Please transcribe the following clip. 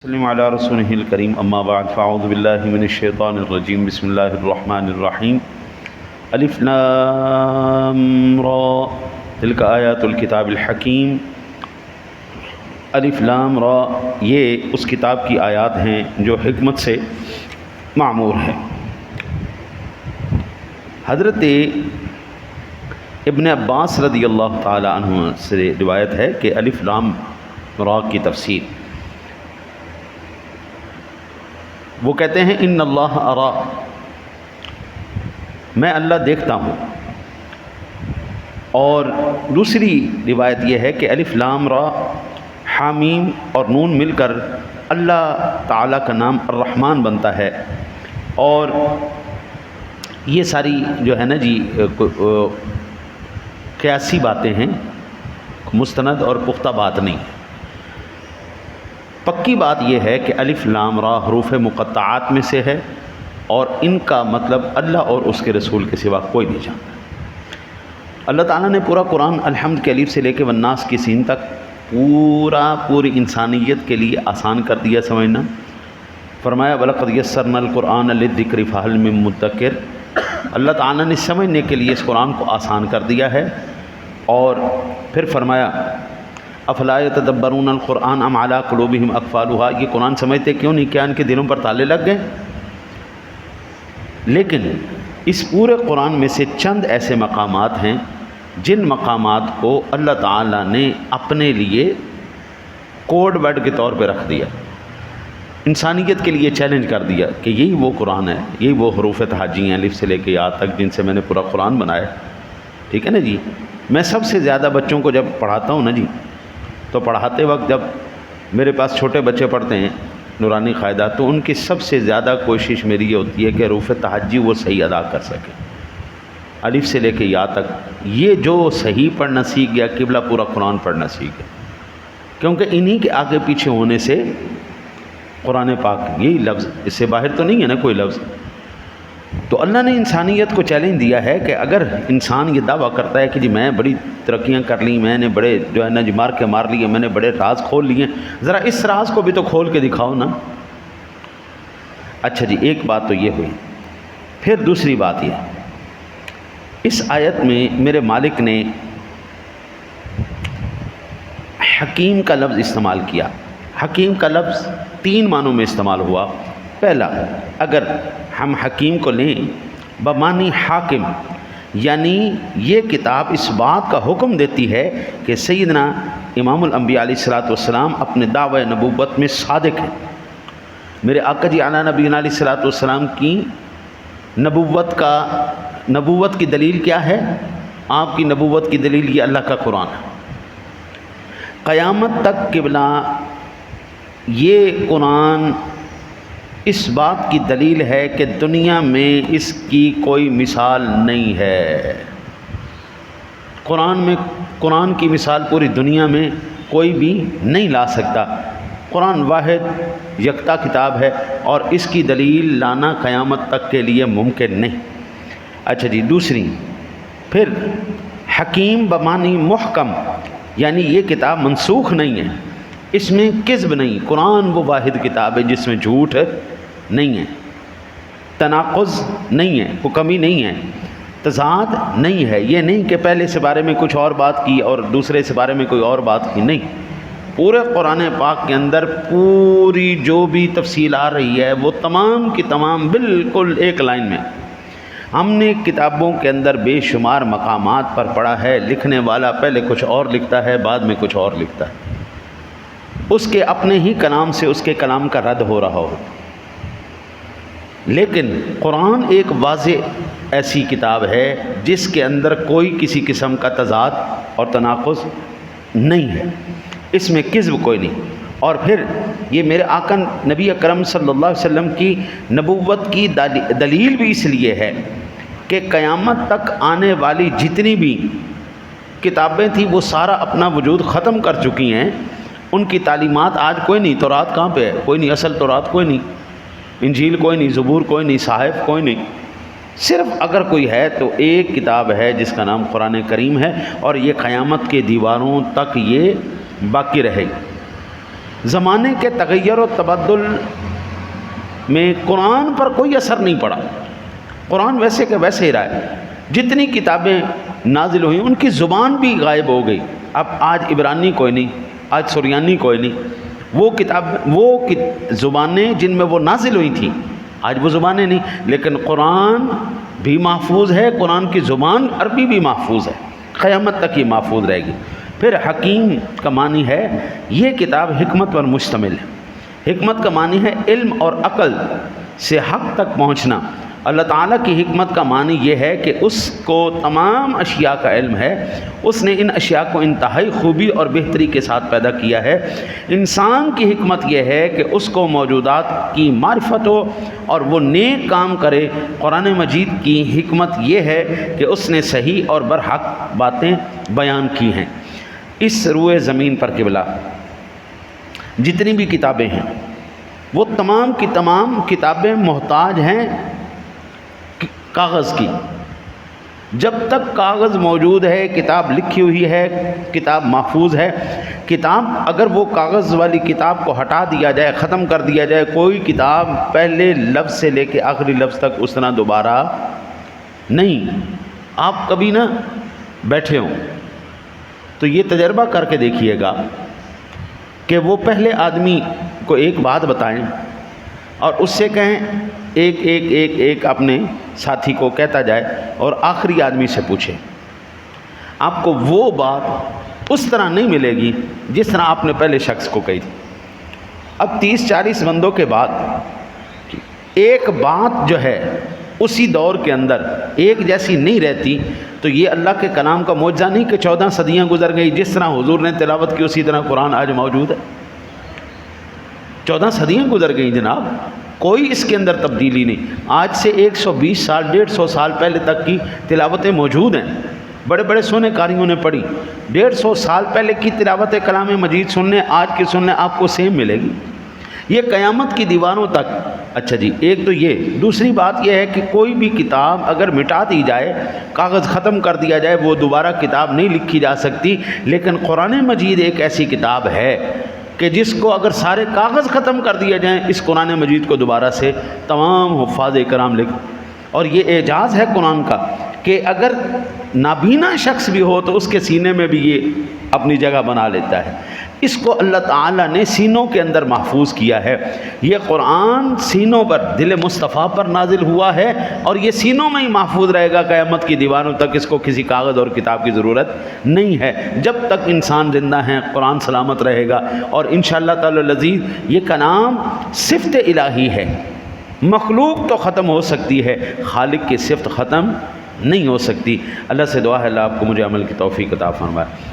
وسلم علی رسولہ الکریم اما بعد فاعوذ باللہ من الشیطان الرجیم بسم اللہ الرحمن الرحیم الف لام را تلک آیات الکتاب الحکیم۔ الف لام را یہ اس کتاب کی آیات ہیں جو حکمت سے معمور ہے۔ حضرت ابن عباس رضی اللہ تعالی عنہ سے روایت ہے کہ الف لام را کی تفسیر وہ کہتے ہیں ان اللہ ارا، میں اللہ دیکھتا ہوں۔ اور دوسری روایت یہ ہے کہ الف لام را حامیم اور نون مل کر اللہ تعالیٰ کا نام الرحمن بنتا ہے۔ اور یہ ساری جو ہے نا جی قیاسی باتیں ہیں، مستند اور پختہ بات نہیں۔ پکی بات یہ ہے کہ الف لام را حروف مقطعات میں سے ہے اور ان کا مطلب اللہ اور اس کے رسول کے سوا کوئی نہیں جانتا۔ اللہ تعالیٰ نے پورا قرآن الحمد کے الف سے لے کے والناس کی سین تک پوری انسانیت کے لیے آسان کر دیا سمجھنا۔ فرمایا وَلَقَدْ يَسَّرْنَا الْقُرْآنَ لِلذِّكْرِ فَهَلْ مِن مُدَّكِرٍ، اللہ تعالیٰ نے سمجھنے کے لیے اس قرآن کو آسان کر دیا ہے۔ اور پھر فرمایا افلا یتدبرون القرآن ام علی قلوبہم اقفالها، یہ قرآن سمجھتے کیوں نہیں، کیا ان کے دلوں پر تالے لگ گئے؟ لیکن اس پورے قرآن میں سے چند ایسے مقامات ہیں جن مقامات کو اللہ تعالیٰ نے اپنے لیے کوڈ ورڈ کے طور پہ رکھ دیا، انسانیت کے لیے چیلنج کر دیا کہ یہی وہ قرآن ہے، یہی وہ حروف تہاجی ہیں الف سے لے کے یا تک جن سے میں نے پورا قرآن بنایا۔ ٹھیک ہے نا جی۔ میں سب سے زیادہ بچوں کو جب پڑھاتا ہوں نا جی، تو پڑھاتے وقت جب میرے پاس چھوٹے بچے پڑھتے ہیں نورانی قاعدہ، تو ان کی سب سے زیادہ کوشش میری یہ ہوتی ہے کہ حروف تہجی وہ صحیح ادا کر سکیں، الف سے لے کے یا تک۔ یہ جو صحیح پڑھنا سیکھ گیا قبلہ پورا قرآن پڑھنا سیکھ گیا، کیونکہ انہی کے آگے پیچھے ہونے سے قرآن پاک یہی لفظ، اس سے باہر تو نہیں ہے نا کوئی لفظ۔ تو اللہ نے انسانیت کو چیلنج دیا ہے کہ اگر انسان یہ دعویٰ کرتا ہے کہ جی میں بڑی ترقیاں کر لی، میں نے بڑے جو ہے نا جی مار لیے، میں نے بڑے راز کھول لیے، ذرا اس راز کو بھی تو کھول کے دکھاؤ نا۔ اچھا جی، ایک بات تو یہ ہوئی۔ پھر دوسری بات یہ، اس آیت میں میرے مالک نے حکیم کا لفظ استعمال کیا۔ حکیم کا لفظ تین معنوں میں استعمال ہوا۔ پہلا، اگر ہم حکیم کو لیں بمعنی حاکم، یعنی یہ کتاب اس بات کا حکم دیتی ہے کہ سیدنا امام الانبیاء علیہ السلام اپنے دعوی نبوت میں صادق ہیں۔ میرے آقا جی اعلیٰ نبی علیہ السلام کی نبوت کی دلیل کیا ہے؟ آپ کی نبوت کی دلیل یہ اللہ کا قرآن ہے۔ قیامت تک قبلہ یہ قرآن اس بات کی دلیل ہے کہ دنیا میں اس کی کوئی مثال نہیں ہے۔ قرآن کی مثال پوری دنیا میں کوئی بھی نہیں لا سکتا۔ قرآن واحد یکتا کتاب ہے اور اس کی دلیل لانا قیامت تک کے لیے ممکن نہیں۔ اچھا جی، دوسری، پھر حکیم بمعنی محکم، یعنی یہ کتاب منسوخ نہیں ہے، اس میں کذب نہیں۔ قرآن وہ واحد کتاب ہے جس میں جھوٹ نہیں ہے، تناقض نہیں ہے، کوئی کمی نہیں ہے، تضاد نہیں ہے۔ یہ نہیں کہ پہلے سے بارے میں کچھ اور بات کی اور دوسرے سے بارے میں کوئی اور بات کی، نہیں۔ پورے قرآن پاک کے اندر پوری جو بھی تفصیل آ رہی ہے وہ تمام کی تمام بالکل ایک لائن میں۔ ہم نے کتابوں کے اندر بے شمار مقامات پر پڑھا ہے لکھنے والا پہلے کچھ اور لکھتا ہے، بعد میں کچھ اور لکھتا ہے، اس کے اپنے ہی کلام سے اس کے کلام کا رد ہو رہا ہو۔ لیکن قرآن ایک واضح ایسی کتاب ہے جس کے اندر کوئی کسی قسم کا تضاد اور تناقض نہیں ہے، اس میں کذب کوئی نہیں۔ اور پھر یہ میرے آقا نبی اکرم صلی اللہ علیہ وسلم کی نبوت کی دلیل بھی اس لیے ہے کہ قیامت تک آنے والی جتنی بھی کتابیں تھیں وہ سارا اپنا وجود ختم کر چکی ہیں، ان کی تعلیمات آج کوئی نہیں۔ تورات کہاں پہ ہے؟ کوئی نہیں۔ اصل تورات کوئی نہیں، انجیل کوئی نہیں، زبور کوئی نہیں، صحائف کوئی نہیں۔ صرف اگر کوئی ہے تو ایک کتاب ہے جس کا نام قرآن کریم ہے، اور یہ قیامت کے دیواروں تک یہ باقی رہے گی۔ زمانے کے تغیر و تبدل میں قرآن پر کوئی اثر نہیں پڑا، قرآن ویسے کہ ویسے ہی رہا ہے۔ جتنی کتابیں نازل ہوئیں ان کی زبان بھی غائب ہو گئی، اب آج عبرانی کوئی نہیں، آج سریانی کوئی نہیں، وہ زبانیں جن میں وہ نازل ہوئی تھیں آج وہ زبانیں نہیں، لیکن قرآن بھی محفوظ ہے، قرآن کی زبان عربی بھی محفوظ ہے، قیامت تک یہ محفوظ رہے گی۔ پھر حکیم کا معنی ہے یہ کتاب حکمت پر مشتمل ہے۔ حکمت کا معنی ہے علم اور عقل سے حق تک پہنچنا۔ اللہ تعالیٰ کی حکمت کا معنی یہ ہے کہ اس کو تمام اشیاء کا علم ہے، اس نے ان اشیاء کو انتہائی خوبی اور بہتری کے ساتھ پیدا کیا ہے۔ انسان کی حکمت یہ ہے کہ اس کو موجودات کی معرفت ہو اور وہ نیک کام کرے۔ قرآن مجید کی حکمت یہ ہے کہ اس نے صحیح اور برحق باتیں بیان کی ہیں۔ اس روئے زمین پر قبلہ جتنی بھی کتابیں ہیں وہ تمام کی تمام کتابیں محتاج ہیں کاغذ کی۔ جب تک کاغذ موجود ہے، کتاب لکھی ہوئی ہے، کتاب محفوظ ہے، کتاب اگر وہ کاغذ والی کتاب کو ہٹا دیا جائے، ختم کر دیا جائے، کوئی کتاب پہلے لفظ سے لے کے آخری لفظ تک اس طرح دوبارہ نہیں۔ آپ کبھی نہ بیٹھے ہوں تو یہ تجربہ کر کے دیکھیے گا کہ وہ پہلے آدمی کو ایک بات بتائیں اور اس سے کہیں ایک ایک ایک ایک اپنے ساتھی کو کہتا جائے اور آخری آدمی سے پوچھے، آپ کو وہ بات اس طرح نہیں ملے گی جس طرح آپ نے پہلے شخص کو کہی تھی۔ اب 30-40 بندوں کے بعد ایک بات جو ہے اسی دور کے اندر ایک جیسی نہیں رہتی، تو یہ اللہ کے کلام کا معجزہ نہیں کہ 14 صدیاں گزر گئی، جس طرح حضور نے تلاوت کی اسی طرح قرآن آج موجود ہے۔ 14 صدیاں گزر گئیں جناب، کوئی اس کے اندر تبدیلی نہیں۔ آج سے 120 سال 150 سال پہلے تک کی تلاوتیں موجود ہیں، بڑے بڑے سونے کاریوں نے پڑھی۔ 150 سال پہلے کی تلاوت کلام مجید سننے آج کی سننے آپ کو سیم ملے گی، یہ قیامت کی دیواروں تک۔ اچھا جی، ایک تو یہ، دوسری بات یہ ہے کہ کوئی بھی کتاب اگر مٹا دی جائے، کاغذ ختم کر دیا جائے، وہ دوبارہ کتاب نہیں لکھی جا سکتی، لیکن قرآن مجید ایک ایسی کتاب ہے کہ جس کو اگر سارے کاغذ ختم کر دیے جائیں، اس قرآن مجید کو دوبارہ سے تمام حفاظ کرام لکھ۔ اور یہ اعجاز ہے قرآن کا کہ اگر نابینا شخص بھی ہو تو اس کے سینے میں بھی یہ اپنی جگہ بنا لیتا ہے۔ اس کو اللہ تعالیٰ نے سینوں کے اندر محفوظ کیا ہے۔ یہ قرآن سینوں پر، دل مصطفیٰ پر نازل ہوا ہے اور یہ سینوں میں ہی محفوظ رہے گا قیامت کی دیواروں تک۔ اس کو کسی کاغذ اور کتاب کی ضرورت نہیں ہے۔ جب تک انسان زندہ ہیں قرآن سلامت رہے گا، اور انشاءاللہ تعالی العزیز یہ کلام صفت الہی ہے۔ مخلوق تو ختم ہو سکتی ہے، خالق کی صفت ختم نہیں ہو سکتی۔ اللہ سے دعا ہے اللہ آپ کو مجھے عمل کی توفیق عطا فرمائے۔